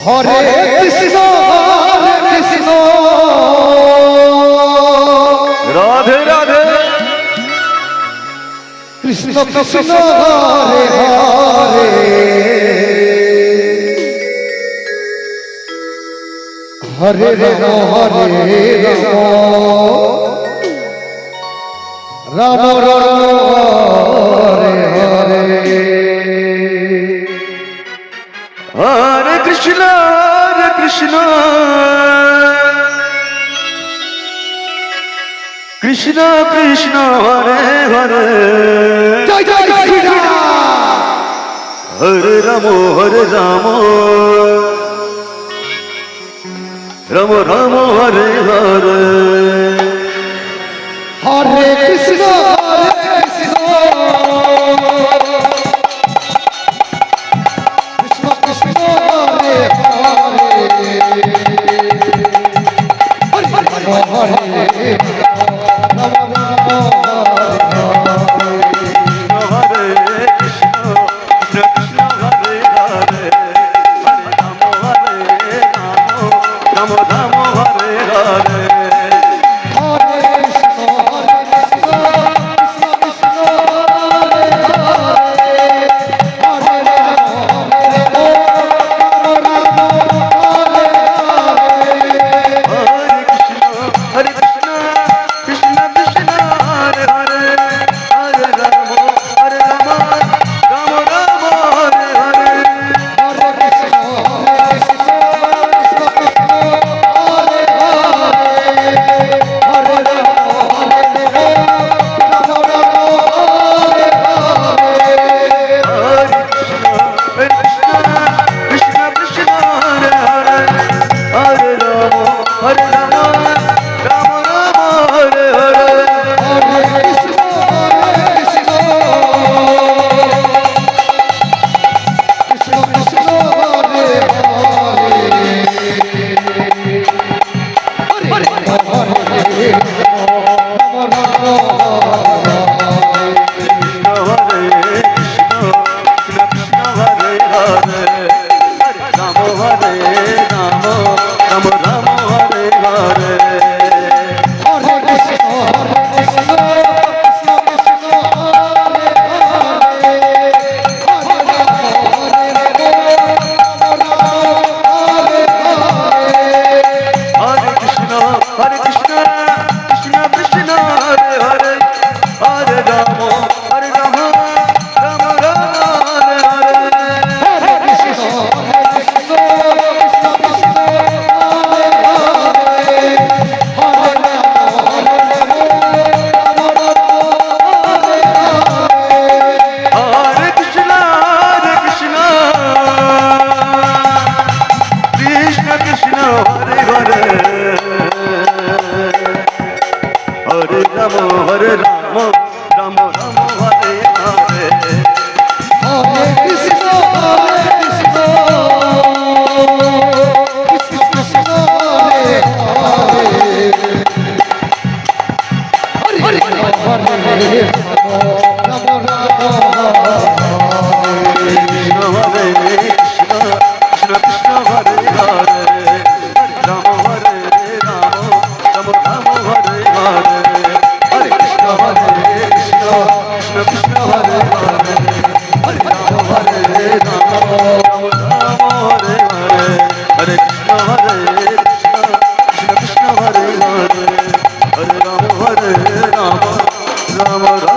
Hare Krishna Radhe Radhe Krishna Krishna Hare Hare Hare Ram Hare Ram Ram Ram Hare Hare Hare Krishna Krishna Krishna Hare Hare Joy Joy Shriram Hare Ram Ram Ram Hare Hare Hare Krishna Krishna Krishna Hare Hare Hare Hare Ram Ram Hare Krishna Krishna Hare Hare Hare Ram Ram Ram Hare Hare Hare Krishna Krishna Krishna Hare Hare Hare Ram Ram Hare Hare Krishna Krishna Krishna Hare Hare Hare Ram Ram Ram Hare Hare Hare Krishna Krishna Krishna Hare Hare Hare Ram Ram Hare Hare Krishna Krishna Hare Hare Hare Ram Ram Ram Hare Hare Hare Krishna Krishna Krishna Hare Hare Hare Ram Krishna Hare Krishna Krishna Krishna Hare Hare Hare Ram Ram Ram Hare Hare Hare Krishna Krishna Krishna Hare Hare Hare Ram Hare Hare Hare Krishna Krishna Krishna Hare Hare Hare Ram Ram Ram Hare Hare Hare Krishna Krishna Krishna Krishna Hare Hare Hare Ram Hare Hare Hare Krishna Krishna Krishna Hare Hare Hare Ram Ram Ram Hare Hare Hare Krishna Krishna Krishna Hare Hare Hare Hare Ram Krishna Hare Krishna Krishna Krishna Hare Hare Hare Ram Ram Ram Hare Hare Hare Krishna Krishna Krishna Hare Hare Hare Ram Ram Ram Hare Hare Hare Krishna Krishna Krishna Krishna Hare Hare Hare Ram Ram Ram